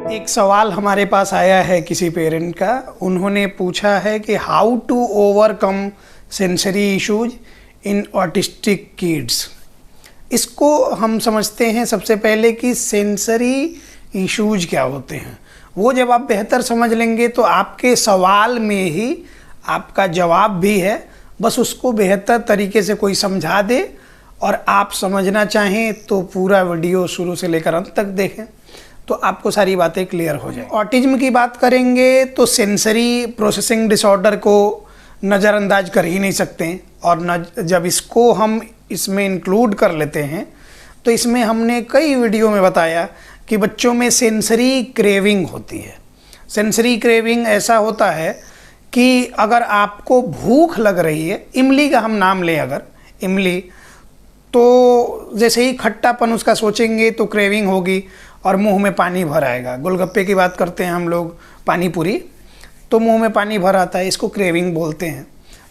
एक सवाल हमारे पास आया है किसी पेरेंट का। उन्होंने पूछा है कि how to overcome sensory issues in autistic kids. इसको हम समझते हैं सबसे पहले कि सेंसरी इश्यूज क्या होते हैं। वो जब आप बेहतर समझ लेंगे तो आपके सवाल में ही आपका जवाब भी है, बस उसको बेहतर तरीके से कोई समझा दे और आप समझना चाहें तो पूरा वीडियो शुरू से लेकर अंत तक देखें तो आपको सारी बातें क्लियर हो जाए। ऑटिज्म की बात करेंगे तो सेंसरी प्रोसेसिंग डिसऑर्डर को नज़रअंदाज कर ही नहीं सकते हैं, और जब इसको हम इसमें इंक्लूड कर लेते हैं तो इसमें हमने कई वीडियो में बताया कि बच्चों में सेंसरी क्रेविंग होती है। सेंसरी क्रेविंग ऐसा होता है कि अगर आपको भूख लग रही है, इमली का हम नाम लें अगर इमली, तो जैसे ही खट्टापन उसका सोचेंगे तो क्रेविंग होगी और मुंह में पानी भर आएगा। गोलगप्पे की बात करते हैं हम लोग, पानी पूरी, तो मुंह में पानी भर आता है, इसको क्रेविंग बोलते हैं।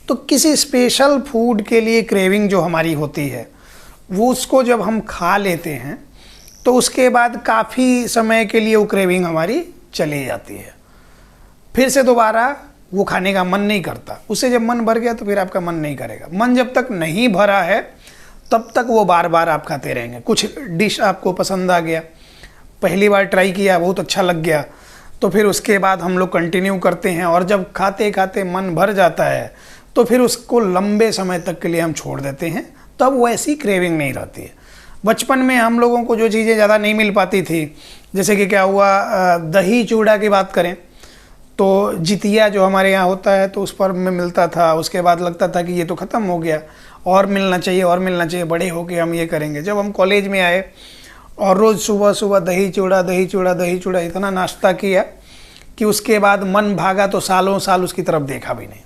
तो किसी स्पेशल फूड के लिए क्रेविंग जो हमारी होती है वो उसको जब हम खा लेते हैं तो उसके बाद काफ़ी समय के लिए वो क्रेविंग हमारी चली जाती है, फिर से दोबारा वो खाने का मन नहीं करता। उससे जब मन भर गया तो फिर आपका मन नहीं करेगा। मन जब तक नहीं भरा है तब तक वो बार बार आप खाते रहेंगे। कुछ डिश आपको पसंद आ गया, पहली बार ट्राई किया, बहुत अच्छा लग गया, तो फिर उसके बाद हम लोग कंटिन्यू करते हैं और जब खाते खाते मन भर जाता है तो फिर उसको लंबे समय तक के लिए हम छोड़ देते हैं, तब वो ऐसी क्रेविंग नहीं रहती है। बचपन में हम लोगों को जो चीज़ें ज़्यादा नहीं मिल पाती थी, जैसे कि क्या हुआ, दही चूड़ा की बात करें तो जितिया जो हमारे यहाँ होता है तो उस पर में मिलता था, उसके बाद लगता था कि ये तो ख़त्म हो गया, और मिलना चाहिए और मिलना चाहिए, बड़े होके हम ये करेंगे। जब हम कॉलेज में आए और रोज़ सुबह सुबह दही चूड़ा दही चूड़ा दही चूड़ा इतना नाश्ता किया कि उसके बाद मन भागा तो सालों साल उसकी तरफ देखा भी नहीं।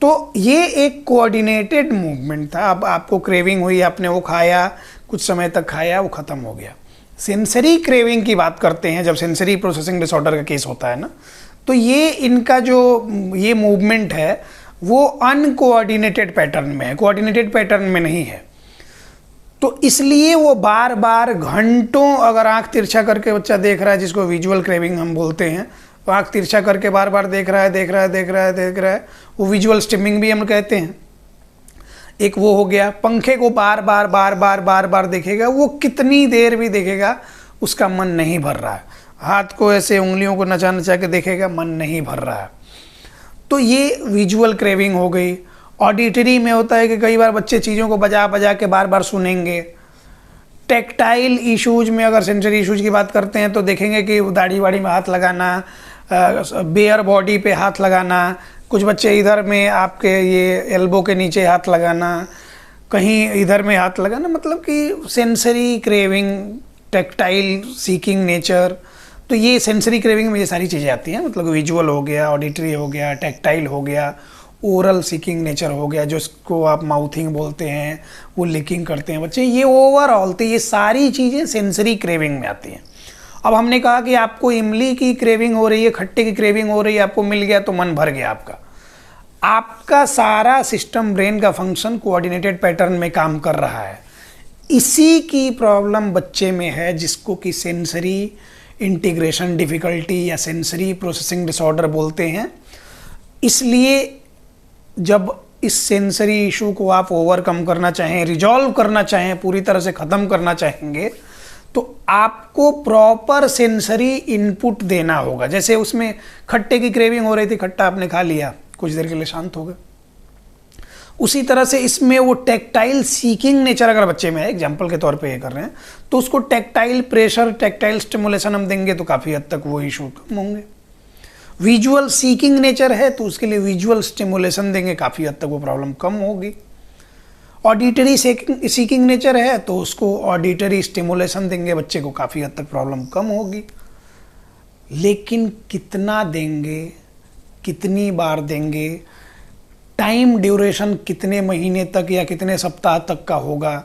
तो ये एक कोऑर्डिनेटेड मूवमेंट था। अब आपको क्रेविंग हुई, आपने वो खाया, कुछ समय तक खाया, वो ख़त्म हो गया। सेंसरी क्रेविंग की बात करते हैं जब सेंसरी प्रोसेसिंग डिसऑर्डर का केस होता है ना, तो ये इनका जो ये मूवमेंट है वो अनकोऑर्डिनेटेड पैटर्न में है, कोऑर्डिनेटेड पैटर्न में नहीं है। तो इसलिए वो बार बार घंटों, अगर आंख तिरछा करके बच्चा देख रहा है, जिसको विजुअल क्रेविंग हम बोलते हैं, तो आंख तिरछा करके बार बार देख रहा है, वो विजुअल स्टिमिंग भी हम कहते हैं। एक वो हो गया। पंखे को बार बार देखेगा, वो कितनी देर भी देखेगा उसका मन नहीं भर रहा है। हाथ को ऐसे उंगलियों को नचा नचा के देखेगा, मन नहीं भर रहा है। तो ये विजुअल क्रेविंग हो गई। ऑडिटरी में होता है कि कई बार बच्चे चीज़ों को बजा बजा के बार बार सुनेंगे। टेक्टाइल इश्यूज में अगर सेंसरी इश्यूज की बात करते हैं तो देखेंगे कि दाढ़ी वाड़ी में हाथ लगाना, बेयर बॉडी पे हाथ लगाना, कुछ बच्चे इधर में आपके ये एल्बो के नीचे हाथ लगाना, कहीं इधर में हाथ लगाना, मतलब कि sensory craving, tactile seeking nature. तो ये सेंसरी क्रेविंग में ये सारी चीज़ें आती हैं, मतलब विजुअल हो गया, ऑडिटरी हो गया, टेक्टाइल हो गया, ओरल सीकिंग नेचर हो गया, जो इसको आप माउथिंग बोलते हैं, वो लिकिंग करते हैं बच्चे। ये ओवरऑल तो ये सारी चीज़ें सेंसरी क्रेविंग में आती हैं। अब हमने कहा कि आपको इमली की क्रेविंग हो रही है, खट्टे की क्रेविंग हो रही है, आपको मिल गया तो मन भर गया आपका सारा सिस्टम, ब्रेन का फंक्शन कोऑर्डिनेटेड पैटर्न में काम कर रहा है। इसी की प्रॉब्लम बच्चे में है, जिसको कि सेंसरी इंटीग्रेशन डिफ़िकल्टी या सेंसरी प्रोसेसिंग डिसऑर्डर बोलते हैं। इसलिए जब इस सेंसरी इशू को आप ओवरकम करना चाहें, रिजॉल्व करना चाहें, पूरी तरह से ख़त्म करना चाहेंगे, तो आपको प्रॉपर सेंसरी इनपुट देना होगा। जैसे उसमें खट्टे की क्रेविंग हो रही थी, खट्टा आपने खा लिया, कुछ देर के लिए शांत हो गए। उसी तरह से इसमें वो टेक्टाइल सीकिंग नेचर अगर बच्चे में है, एग्जाम्पल के तौर पे ये कर रहे हैं, तो उसको टेक्टाइल प्रेशर, टेक्टाइल स्टिमुलेशन हम देंगे तो काफ़ी हद तक वो इशू कम होंगे। विजुअल सीकिंग नेचर है तो उसके लिए विजुअल स्टिमुलेशन देंगे, काफ़ी हद तक वो प्रॉब्लम कम होगी। ऑडिटरी सीकिंग नेचर है तो उसको ऑडिटरी स्टिमुलेशन देंगे, बच्चे को काफ़ी हद तक प्रॉब्लम कम होगी। लेकिन कितना देंगे, कितनी बार देंगे, टाइम ड्यूरेशन कितने महीने तक या कितने सप्ताह तक का होगा,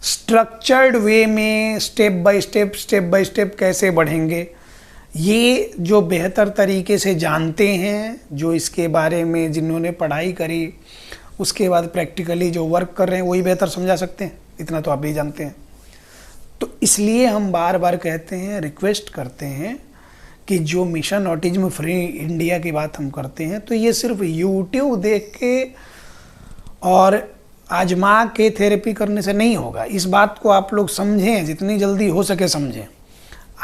स्ट्रक्चर्ड वे में स्टेप बाय स्टेप कैसे बढ़ेंगे, ये जो बेहतर तरीके से जानते हैं, जो इसके बारे में जिन्होंने पढ़ाई करी, उसके बाद प्रैक्टिकली जो वर्क कर रहे हैं, वही बेहतर समझा सकते हैं। इतना तो आप भी जानते हैं। तो इसलिए हम बार बार कहते हैं, रिक्वेस्ट करते हैं कि जो मिशन ऑटिज्म फ्री इंडिया की बात हम करते हैं, तो ये सिर्फ यूट्यूब देख के और आजमा के थेरेपी करने से नहीं होगा। इस बात को आप लोग समझें, जितनी जल्दी हो सके समझें।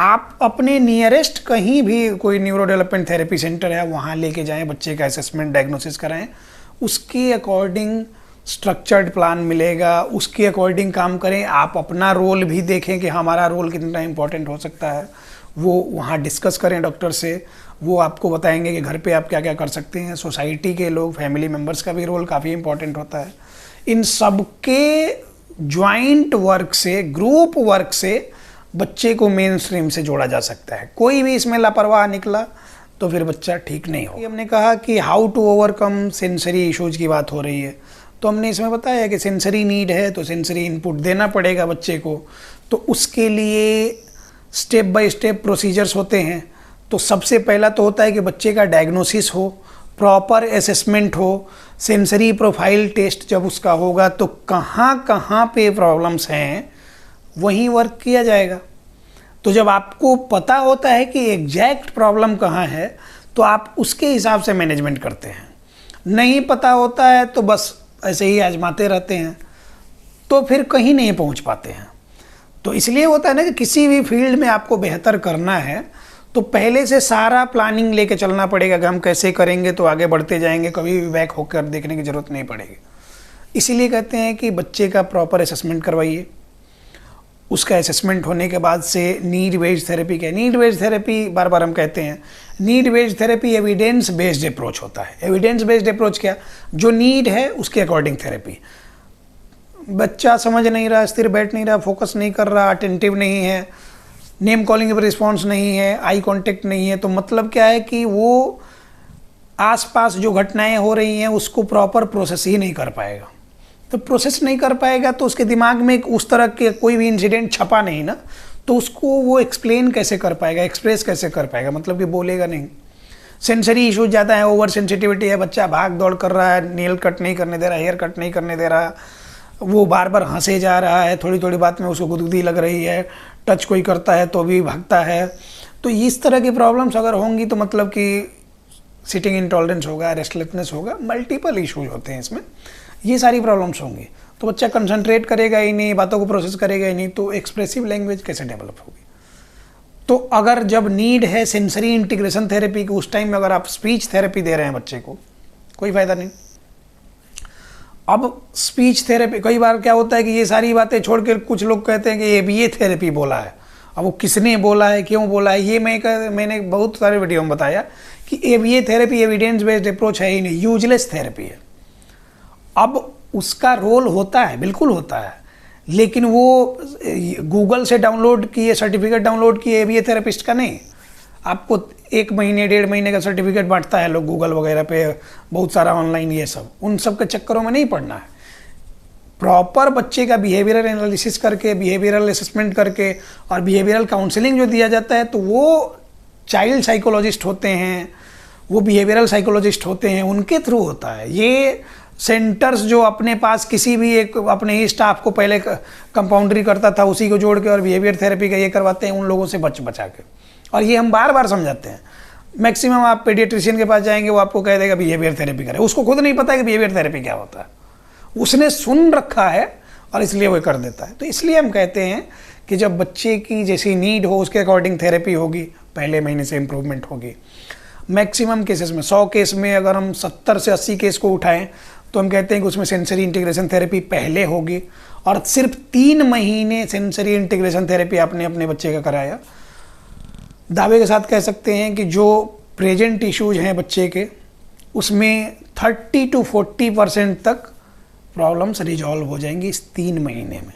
आप अपने नियरेस्ट कहीं भी कोई न्यूरो डेवलपमेंट थेरेपी सेंटर है वहाँ लेके जाएं, बच्चे का असेसमेंट डायग्नोसिस कराएं, उसके अकॉर्डिंग स्ट्रक्चर्ड प्लान मिलेगा, उसके अकॉर्डिंग काम करें। आप अपना रोल भी देखें कि हमारा रोल कितना इम्पोर्टेंट हो सकता है, वो वहाँ डिस्कस करें डॉक्टर से। वो आपको बताएंगे कि घर पे आप क्या क्या कर सकते हैं। सोसाइटी के लोग, फैमिली मेम्बर्स का भी रोल काफ़ी इम्पोर्टेंट होता है। इन सब के ज्वाइंट वर्क से, ग्रुप वर्क से बच्चे को मेन स्ट्रीम से जोड़ा जा सकता है। कोई भी इसमें लापरवाह निकला तो फिर बच्चा ठीक नहीं हो। हमने कहा कि how to overcome sensory issues की बात हो रही है, तो हमने इसमें बताया कि सेंसरी नीड है तो सेंसरी इनपुट देना पड़ेगा बच्चे को। तो उसके लिए स्टेप बाय स्टेप प्रोसीजर्स होते हैं। तो सबसे पहला तो होता है कि बच्चे का डायग्नोसिस हो, प्रॉपर असेसमेंट हो, सेंसरी प्रोफाइल टेस्ट जब उसका होगा तो कहाँ कहाँ पे प्रॉब्लम्स हैं वहीं वर्क किया जाएगा। तो जब आपको पता होता है कि एग्जैक्ट प्रॉब्लम कहाँ है तो आप उसके हिसाब से मैनेजमेंट करते हैं। नहीं पता होता है तो बस ऐसे ही आजमाते रहते हैं, तो फिर कहीं नहीं पहुंच पाते हैं। तो इसलिए होता है ना कि किसी भी फील्ड में आपको बेहतर करना है तो पहले से सारा प्लानिंग लेके चलना पड़ेगा कि हम कैसे करेंगे तो आगे बढ़ते जाएंगे, कभी भी बैक होकर देखने की ज़रूरत नहीं पड़ेगी। इसीलिए कहते हैं कि बच्चे का प्रॉपर असेसमेंट करवाइए। उसका असेसमेंट होने के बाद से नीड बेस्ड थेरेपी क्या है। नीड बेस्ड थेरेपी बार बार हम कहते हैं, need based therapy evidence based approach होता है। एविडेंस बेस्ड अप्रोच क्या, जो नीड है उसके अकॉर्डिंग थेरेपी। बच्चा समझ नहीं रहा, स्थिर बैठ नहीं रहा, फोकस नहीं कर रहा, अटेंटिव नहीं है, नेम कॉलिंग पर रिस्पॉन्स नहीं है, आई कॉन्टेक्ट नहीं है, तो मतलब क्या है कि वो आसपास जो घटनाएं हो रही हैं उसको प्रॉपर प्रोसेस ही नहीं कर पाएगा। तो प्रोसेस नहीं कर पाएगा तो उसके दिमाग में उस तरह के कोई भी इंसिडेंट छपा नहीं ना, तो उसको वो एक्सप्लेन कैसे कर पाएगा, एक्सप्रेस कैसे कर पाएगा, मतलब कि बोलेगा नहीं। सेंसरी इशू ज़्यादा है, ओवर सेंसिटिविटी है, बच्चा भाग दौड़ कर रहा है, नेल कट नहीं करने दे रहा, हेयर कट नहीं करने दे रहा, वो बार बार हंसे जा रहा है, थोड़ी थोड़ी बात में उसको गुदगुदी लग रही है, टच कोई करता है तो भी भागता है। तो इस तरह की प्रॉब्लम्स अगर होंगी तो मतलब कि सिटिंग इंटॉलरेंस होगा, रेस्टलेसनेस होगा, मल्टीपल इशूज होते हैं इसमें, ये सारी प्रॉब्लम्स होंगी। तो बच्चा कंसंट्रेट करेगा ही नहीं, बातों को प्रोसेस करेगा ही नहीं, तो एक्सप्रेसिव लैंग्वेज कैसे डेवलप होगी। तो अगर जब नीड है सेंसरी इंटीग्रेशन थेरेपी की, उस टाइम में अगर आप स्पीच थेरेपी दे रहे हैं बच्चे को, कोई फ़ायदा नहीं। अब स्पीच थेरेपी, कई बार क्या होता है कि ये सारी बातें छोड़ के कुछ लोग कहते हैं कि ये थेरेपी बोला है। अब वो किसने बोला है, क्यों बोला है, ये मैंने बहुत सारे वीडियो में बताया कि ये थेरेपी एविडेंस बेस्ड अप्रोच है ही नहीं, यूजलेस थेरेपी है। अब उसका रोल होता है, बिल्कुल होता है, लेकिन वो गूगल से डाउनलोड किए सर्टिफिकेट डाउनलोड किए ये थेरेपिस्ट का नहीं। आपको 1 महीने 1.5 महीने का सर्टिफिकेट बांटता है लोग गूगल वगैरह पे, बहुत सारा ऑनलाइन, ये सब उन सब के चक्करों में नहीं पड़ना है। प्रॉपर बच्चे का बिहेवियरल एनालिसिस करके, बिहेवियरल असेसमेंट करके और बिहेवियरल काउंसलिंग जो दिया जाता है, तो वो चाइल्ड साइकोलॉजिस्ट होते हैं, वो बिहेवियरल साइकोलॉजिस्ट होते हैं, उनके थ्रू होता है। ये सेंटर्स जो अपने पास किसी भी एक अपने ही स्टाफ को पहले कंपाउंडरी करता था उसी को जोड़ के और बिहेवियर थेरेपी का ये करवाते हैं, उन लोगों से बचा के। और ये हम बार बार समझाते हैं। मैक्सिमम आप पेडियाट्रिशियन के पास जाएंगे, वो आपको कह देगा बिहेवियर थेरेपी करें, उसको खुद नहीं पता है कि बिहेवियर थेरेपी क्या होता है, उसने सुन रखा है और इसलिए वो कर देता है। तो इसलिए हम कहते हैं कि जब बच्चे की जैसी नीड हो उसके अकॉर्डिंग थेरेपी होगी, पहले महीने से इम्प्रूवमेंट होगी। मैक्सिमम केसेस में 100 केस में अगर हम 70 से 80 केस को उठाएं तो हम कहते हैं कि उसमें सेंसरी इंटीग्रेशन थेरेपी पहले होगी। और सिर्फ 3 महीने सेंसरी इंटीग्रेशन थेरेपी आपने अपने बच्चे का कराया, दावे के साथ कह सकते हैं कि जो प्रेजेंट इश्यूज हैं बच्चे के, उसमें 30 to 40% तक प्रॉब्लम्स रिजॉल्व हो जाएंगी इस 3 महीने में।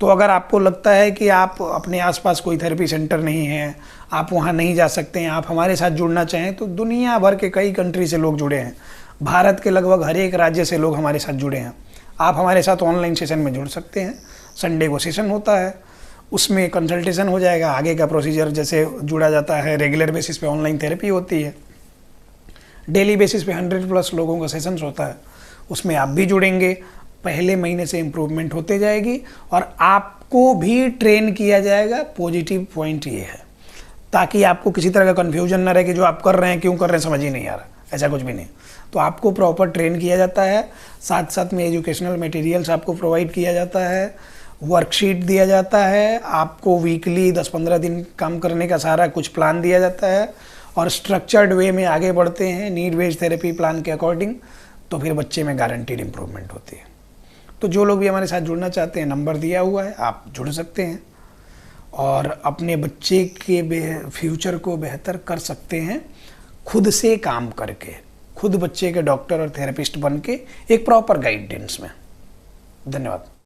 तो अगर आपको लगता है कि आप अपने आसपास कोई थेरेपी सेंटर नहीं है, आप वहाँ नहीं जा सकते हैं, आप हमारे साथ जुड़ना चाहें, तो दुनिया भर के कई कंट्री से लोग जुड़े हैं, भारत के लगभग हर एक राज्य से लोग हमारे साथ जुड़े हैं। आप हमारे साथ ऑनलाइन सेशन में जुड़ सकते हैं। संडे को सेशन होता है, उसमें कंसल्टेशन हो जाएगा, आगे का प्रोसीजर जैसे जुड़ा जाता है। रेगुलर बेसिस पे ऑनलाइन थेरेपी होती है, डेली बेसिस पे 100+ लोगों का सेशंस होता है, उसमें आप भी जुड़ेंगे। पहले महीने से इम्प्रूवमेंट होते जाएगी और आपको भी ट्रेन किया जाएगा। पॉजिटिव पॉइंट ये है, ताकि आपको किसी तरह का कन्फ्यूजन ना रहे कि जो आप कर रहे हैं क्यों कर रहे हैं समझ ही नहीं आ रहा, ऐसा कुछ भी नहीं। तो आपको प्रॉपर ट्रेन किया जाता है, साथ साथ में एजुकेशनल मटेरियल्स आपको प्रोवाइड किया जाता है, वर्कशीट दिया जाता है, आपको वीकली 10-15 दिन काम करने का सारा कुछ प्लान दिया जाता है और स्ट्रक्चर्ड वे में आगे बढ़ते हैं नीड बेस्ड थेरेपी प्लान के अकॉर्डिंग, तो फिर बच्चे में गारंटीड इम्प्रूवमेंट होती है। तो जो लोग भी हमारे साथ जुड़ना चाहते हैं, नंबर दिया हुआ है, आप जुड़ सकते हैं और अपने बच्चे के फ्यूचर को बेहतर कर सकते हैं खुद से काम करके, खुद बच्चे के डॉक्टर और थेरेपिस्ट बन के एक प्रॉपर गाइडेंस में। धन्यवाद।